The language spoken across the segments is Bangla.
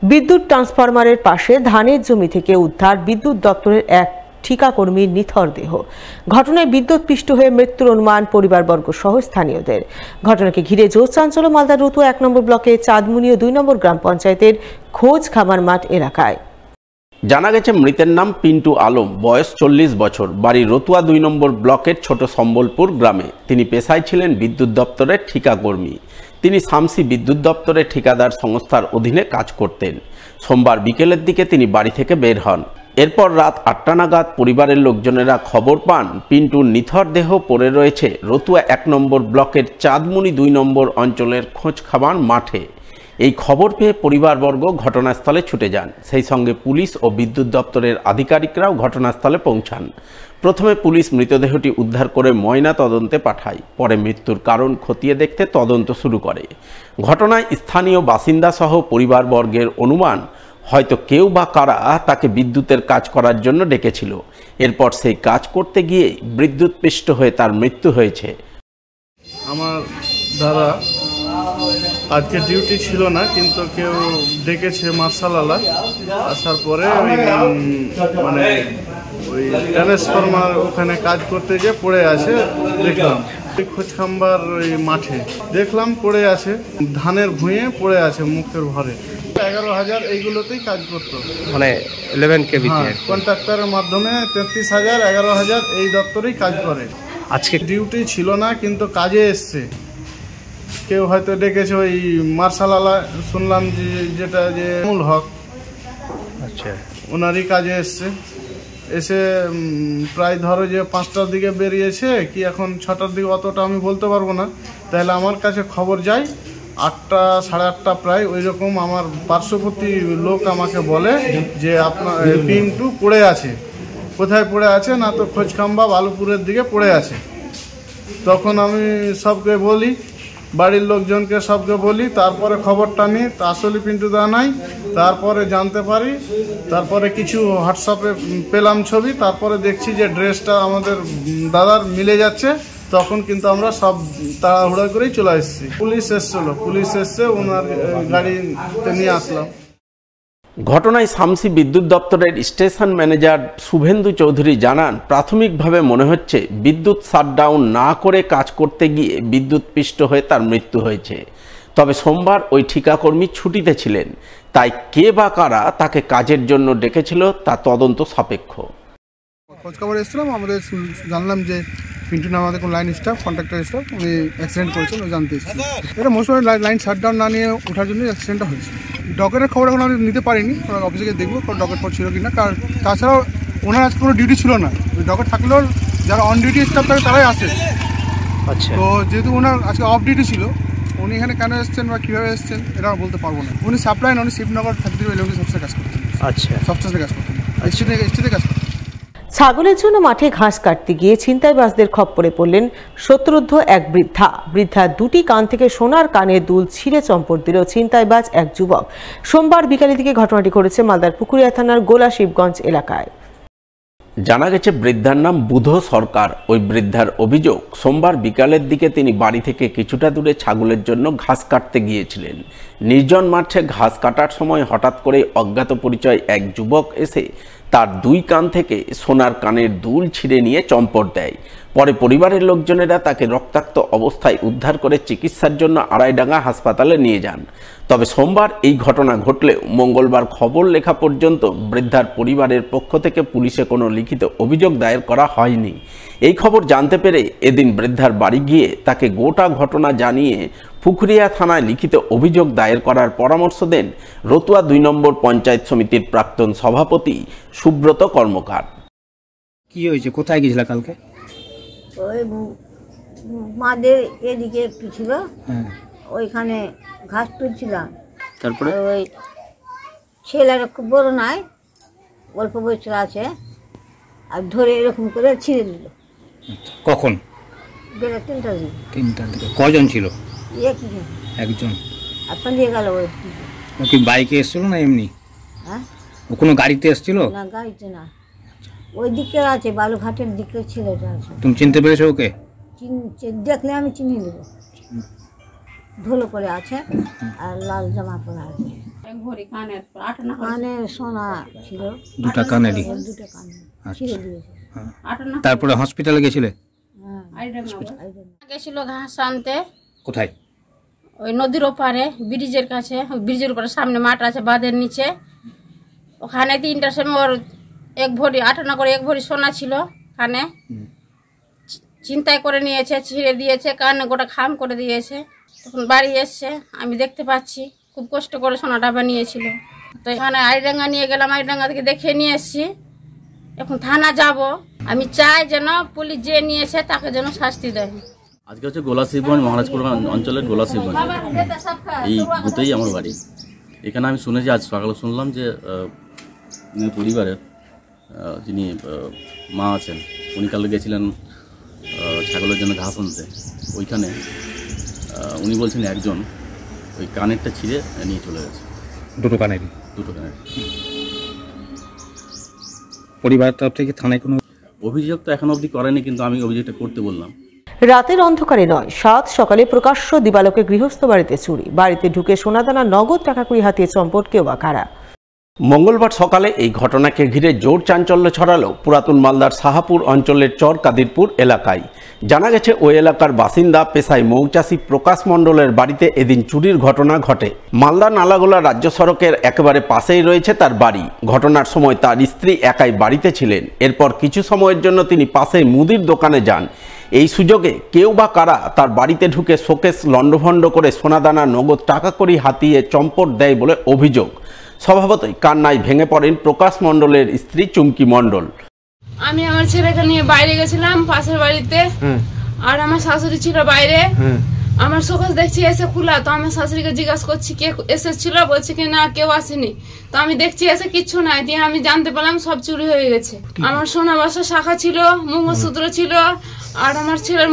বিদ্যুৎ ট্রান্সফরমারের পাশে ধানের জমি থেকে উদ্ধার বিদ্যুৎ দপ্তরের এক ঠিকাকর্মীর নিথর দেহ। ঘটনায় বিদ্যুৎস্পৃষ্ট হয়ে মৃত্যুর অনুমান পরিবারবর্গ সহ স্থানীয়দের। ঘটনাকে ঘিরে জোর চাঞ্চল্য মালদার রতুয়া ১ নম্বর ব্লকের চাঁদমুনি ও ২ নম্বর গ্রাম পঞ্চায়েতের খোঁজ খামার মাঠ এলাকায়। জানা গেছে মৃতের নাম পিন্টু আলম, বয়স ৪০ বছর, বাড়ি রতুয়া ২ নম্বর ব্লকের ছোট সম্বলপুর গ্রামে। তিনি পেশায় ছিলেন বিদ্যুৎ দপ্তরের ঠিকাকর্মী। তিনি শামসি বিদ্যুৎ দপ্তরের ঠিকাদার সংস্থার অধীনে কাজ করতেন। সোমবার বিকেলের দিকে তিনি বাড়ি থেকে বের হন। এরপর রাত ৮টা নাগাদ পরিবারের লোকজনেরা খবর পান পিন্টুর নিথর দেহ পড়ে রয়েছে রতুয়া ১ নম্বর ব্লকের চাঁদমুনি ২ নম্বর অঞ্চলের খোঁজ খামার মাঠে। এই খবর পেয়ে পরিবারবর্গ ঘটনাস্থলে ছুটে যান। সেই সঙ্গে পুলিশ ও বিদ্যুৎ দপ্তরের আধিকারিকরাও ঘটনাস্থলে পৌঁছান। প্রথমে পুলিশ মৃতদেহটি উদ্ধার করে ময়না তদন্তে পাঠায়। পরে মৃত্যুর কারণ খতিয়ে দেখতে তদন্ত শুরু করে। ঘটনায় স্থানীয় বাসিন্দা সহ পরিবারবর্গের অনুমান হয়তো কেউ বা কারা তাকে বিদ্যুতের কাজ করার জন্য ডেকেছিল। এরপর সেই কাজ করতে গিয়ে বিদ্যুৎস্পৃষ্ট হয়ে তার মৃত্যু হয়েছে। আমার দাদা আজকে ডিউটি ছিল না, কিন্তু কেউ ডেকেছে মার্শালালা। আসার পরে মানে ওই ট্রান্সফরমার ওখানে কাজ করতে গিয়ে পড়ে আছে দেখলাম। খোঁজ খাম্বার ওই মাঠে দেখলাম পড়ে আছে, ধানের ভুঁয়ে পড়ে আছে মুখের ভরে। 11,000 এইগুলোতেই কাজ করতো, মানে 11 কেভি কন্ট্রাক্টরের মাধ্যমে 33,000 11,000 এই দপ্তরেই কাজ করে। আজকে ডিউটি ছিল না, কিন্তু কাজে এসছে। কেউ হয়তো ডেকেছে ওই মার্শালালা, শুনলাম যেটা যে মূল হক, আচ্ছা, ওনারই কাজে এসছে। এসে প্রায় ধরো যে 5টার দিকে বেরিয়েছে কি এখন 6টার দিকে, অতটা আমি বলতে পারবো না। তাহলে আমার কাছে খবর যায় 8টা সাড়ে 8টা প্রায় ওই রকম। আমার পার্শ্ববর্তী লোক আমাকে বলে যে আপনার পিন্টু পড়ে আছে। কোথায় পড়ে আছে না, তো খোঁজখাম্বা বালুপুরের দিকে পড়ে আছে। তখন আমি সবকে বলি, বাড়ির লোকজনকে সবকে বলি, তারপরে খবরটা নিই। আসলে পিন্টু দা নাই, তারপরে জানতে পারি। তারপরে কিছু হোয়াটসঅ্যাপে পেলাম ছবি, তারপরে দেখছি যে ড্রেসটা আমাদের দাদার মিলে যাচ্ছে। তখন কিন্তু আমরা সব তাড়াহুড়া করেই চলে এসেছি। পুলিশ এসছে, ওনার গাড়িতে নিয়ে আসলাম। ঘটনায় শামসি বিদ্যুৎ দপ্তরের স্টেশন ম্যানেজার শুভেন্দু চৌধুরী জানান, প্রাথমিকভাবে মনে হচ্ছে বিদ্যুৎ শাটডাউন না করে কাজ করতে গিয়ে বিদ্যুৎস্পৃষ্ট হয়ে তার মৃত্যু হয়েছে। তবে সোমবার ওই ঠিকাকর্মী ছুটিতে ছিলেন, তাই কে বা কারা তাকে কাজের জন্য ডেকেছিল তা তদন্ত সাপেক্ষ। খোঁজখবর এসেছিলাম, আমাদের জানলাম যে পিন্টু নামে আমাদের কোনো লাইন স্টাফ, কন্ট্রাক্টর স্টাফ, উনি অ্যাক্সিডেন্ট করেছেন, ওই জানতে এসেছি। এটা মোস্ট লাইন শাটডাউন না নিয়ে ওঠার জন্য অ্যাক্সিডেন্টটা হয়েছে। ডকেটের খবর এখন আমি নিতে পারিনি, ওনার অফিসে গিয়ে দেখবো কোনো ডকেট ফোর ছিল কিনা। কারণ তাছাড়াও ওনার আজকে কোনো ডিউটি ছিল না। ওই ডকেট থাকলেও যারা অন ডিউটি স্টাফ থাকে তারাই আসে। আচ্ছা, তো যেহেতু ওনার আজকে অফ ডিউটি ছিল, উনি এখানে কেন এসছেন বা কীভাবে এসছেন এটা বলতে পারবো না। উনি সাপ্লাই না, উনি শিবনগর 33 উনি সবচেয়ে কাজ করতেন। আচ্ছা, সবচেয়ে কাজ করতেন, এসটিতে কাজ করতেন। ছাগলের জন্য মাঠে ঘাস কাটতে গিয়ে ছিনতাইবাজদের খপ্পরে পড়লেন শত্রুদ্ধ এক বৃদ্ধা। দুটি কান থেকে সোনার কানের দুল ছিঁড়ে চম্পট দিল ছিনতাইবাজ এক যুবক। সোমবার বিকালের দিকে ঘটনাটি ঘটেছে মালদার পুকুরিয়া থানার গোলা শিবগঞ্জ এলাকায়। জানা গেছে বৃদ্ধার নাম বুধ সরকার। ওই বৃদ্ধার অভিযোগ, সোমবার বিকালের দিকে তিনি বাড়ি থেকে কিছুটা দূরে ছাগলের জন্য ঘাস কাটতে গিয়েছিলেন। নির্জন মাঠে ঘাস কাটার সময় হঠাৎ করে অজ্ঞাত পরিচয় এক যুবক এসে তার দুই কান থেকে সোনার কানের দুল ছিঁড়ে নিয়ে চম্পট দেয়। পরে পরিবারের লোকজনেরা তাকে রক্তাক্ত অবস্থায় উদ্ধার করে চিকিৎসার জন্য আড়াইডাঙ্গা হাসপাতালে নিয়ে যান। তবে সোমবার এই ঘটনা ঘটলেও মঙ্গলবার খবর লেখা পর্যন্ত বৃদ্ধার পরিবারের পক্ষ থেকে পুলিশে কোনো লিখিত অভিযোগ দায়ের করা হয়নি। এই খবর জানতে পেরে এদিন বৃদ্ধার বাড়ি গিয়ে তাকে গোটা ঘটনা জানিয়ে পুকুরিয়া থানায় লিখিত অভিযোগ দায়ের করার পরামর্শ দেন রতুয়া 2 নম্বর পঞ্চায়েত সমিতির প্রাক্তন সভাপতি সুব্রত কর্মকার। কি হয়েছে, কোথায় গিয়েছিল কালকে? ওই মাদের এদিকে একটু ছিল, ওইখানে ঘাস তুলছিলাম। তারপরে ওই ছেলেরা খুব বড় নাই, অল্প বয়সের আছে, আর ধরে এরকম করে ছিঁড়ে দিল। কখন? বেলা 3টার দিকে। 3টার দিকে। কজন ছিল? একজন। আর পালিয়ে গেল। ও কি বাইকে এসেছিল না এমনি? হ্যাঁ, ও কোনো গাড়িতে এসেছিল? না, গাড়িতে না, ওই দিকে আছে, বালুঘাটের দিকে ছেলেটা আছে। তুমি চিনতে পেরেছো ওকে? দেখলে আমি চিনি নেব। ধুলো পরে আছে আর লাল জামা পরে আছে। কানে সোনা ছিল, দুটা কানেরই। দুটো কানে আচ্ছা। ছিঁড়ে দিয়েছে। তারপরে হসপিটালে গেছিলে? গেছিল ঘাস আনতে, কোথায়? ওই নদীর ওপারে ব্রিজের কাছে, ব্রিজের উপরে সামনে মাঠ আছে বাঁধের নিচে, ওখানে 3টার সময় ওর 1 ভরি 8 আনা করে 1 ভরি সোনা ছিল কানে, চিন্তায় করে নিয়েছে, ছিঁড়ে দিয়েছে, কানে গোটা খাম করে দিয়েছে। তখন বাড়ি এসছে, আমি দেখতে পাচ্ছি খুব কষ্ট করে সোনাটা বানিয়েছিল। তো এখানে আইডাঙ্গা নিয়ে গেলাম, আইডাঙ্গা থেকে দেখে নিয়ে এসছি, এখন থানা যাব। আমি চাই যেন পুলিশ যে নিয়েছে তাকে যেন শাস্তি দেয়। আজকে হচ্ছে গোলাশিবগঞ্জ মহারাজপুর অঞ্চলের গোলাশিবগঞ্জ, এই বুথেই আমার বাড়ি। এখানে আমি শুনেছি, আজ সকালে শুনলাম যে পরিবারের যিনি মা আছেন উনি কালে গেছিলেন ছাগলের জন্য ঘাস আনতে। ওইখানে উনি বলছেন একজন ওই কানেরটা ছিঁড়ে নিয়ে চলে গেছে। দুটো কানেরই? দুটো কানের। পরিবারের তরফ থেকে থানায় কোনো অভিযোগ তো এখন অবধি করেনি, কিন্তু আমি অভিযোগটা করতে বললাম। রাতের অন্ধকারে নয়, সাত সকালে প্রকাশ্য দিবালোকে গৃহস্থ বাড়িতে চুরি, বাড়িতে ঢুকে সোনাদানা নগদ টাকা কড়ি হাতিয়ে চম্পট, কেউ বা কারা। মঙ্গলবার সকালে এই ঘটনাকে ঘিরে জোর চাঞ্চল্য ছড়ালো পুরাতন মালদার সাহাপুর অঞ্চলের চর কাদিরপুর এলাকায়। জানা গেছে ওই এলাকার বাসিন্দা পেশায় মৌচাষী প্রকাশ মণ্ডলের বাড়িতে এদিন চুরির ঘটনা ঘটে। মালদা নালাগোলা রাজ্য সড়কের একেবারে পাশেই রয়েছে তার বাড়ি। ঘটনার সময় তার স্ত্রী একাই বাড়িতে ছিলেন। এরপর কিছু সময়ের জন্য তিনি পাশে মুদির দোকানে যান। এই সুযোগে কেউ বা কারা তার বাড়িতে ঢুকে শোকেস লণ্ডভণ্ড করে সোনাদানা নগদ টাকা কড়ি হাতিয়ে চম্পট দেয় বলে অভিযোগ। স্বভাবতই কান্নায় ভেঙে পড়েন প্রকাশ মণ্ডলের স্ত্রী চুমকি মণ্ডল। আমি আমার ছেলেকে নিয়ে বাইরে গেছিলাম পাশের বাড়িতে, আর আমার শাশুড়ি ছিল বাইরে। আমার শোকেস দেখছি এসে খোলা, তো আমি শাশুড়িকে জিজ্ঞাসা করছি কে এসেছিল, বলছে কি না কেউ আসেনি। তো আমি দেখছি এসে কিচ্ছু নাই, দিয়ে আমি জানতে পারলাম সব চুরি হয়ে গেছে। আমার সোনা বাসা শাখা ছিল, মঙ্গলসূত্র ছিল, আর আমার ছেলের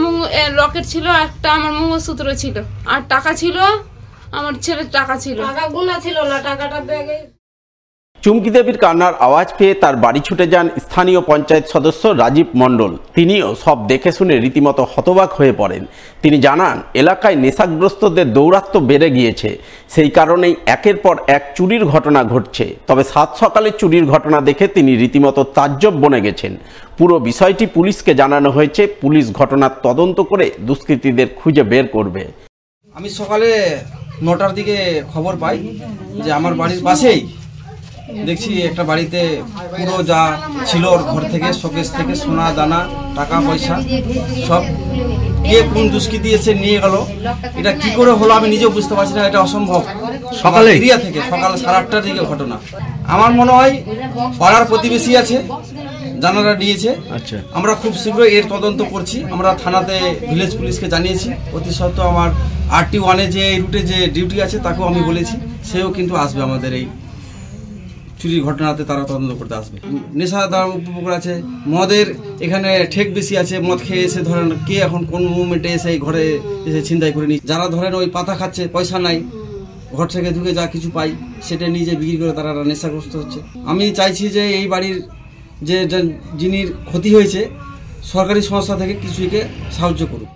লকেট ছিল, একটা আমার মঙ্গলসূত্র ছিল, আর টাকা ছিল, আমার ছেলের টাকা ছিল, টাকা গোনা ছিল না, টাকাটা ব্যাগে। চুমকি দেবীর কান্নার আওয়াজ পেয়ে তার বাড়ি ছুটে যান স্থানীয় পঞ্চায়েত সদস্য রাজীব মণ্ডল। তিনিও সব দেখে শুনে রীতিমতো হতবাক হয়ে পড়েন। তিনি জানান, এলাকায় নেশাগ্রস্তদের দৌরাত্ম্য বেড়ে গিয়েছে, সেই কারণেই একের পর এক চুরির ঘটনা ঘটছে। তবে সাত সকালে চুরির ঘটনা দেখে তিনি রীতিমতো তাজ্জব বনে গেছেন। পুরো বিষয়টি পুলিশকে জানানো হয়েছে। পুলিশ ঘটনার তদন্ত করে দুষ্কৃতীদের খুঁজে বের করবে। আমি সকালে 9টার দিকে খবর পাই যে আমার বাড়ির পাশেই দেখছি একটা বাড়িতে পুরো যা ছিল ওর ঘর থেকে, শোকেস থেকে সোনা দানা টাকা পয়সা সব কে কোন দুষ্কৃতী এসে নিয়ে গেল। এটা কি করে হলো আমি নিজেও বুঝতে পারছি না, এটা অসম্ভব। সকালে এরিয়া থেকে সকাল 8:30টার দিকে ঘটনা। আমার মনে হয় পাড়ার প্রতিবেশী আছে, জানারা নিয়েছে। আচ্ছা, আমরা খুব শীঘ্রই এর তদন্ত করছি। আমরা থানাতে ভিলেজ পুলিশকে জানিয়েছি। অতি সত্ত্বেও আমার RT1-এ যে এই রুটে যে ডিউটি আছে তাকেও আমি বলেছি, সেও কিন্তু আসবে আমাদের এই চুরির ঘটনাতে, তারা তদন্ত করতে আসবে। নেশা দ্বারা উপভোগ আছে, মদের এখানে ঠেক বেশি আছে। মদ খেয়ে এসে ধরেন কে এখন কোন মুভমেন্টে এসে ঘরে এসে ছিনতাই করে নি। যারা ধরেন ওই পাতা খাচ্ছে, পয়সা নাই, ঘর থেকে ঢুকে যা কিছু পাই সেটা নিজে বিক্রি করে তারা নেশাগ্রস্ত হচ্ছে। আমি চাইছি যে এই বাড়ির যে যিনি ক্ষতি হয়েছে সরকারি সংস্থা থেকে কিছুকে সাহায্য করুক।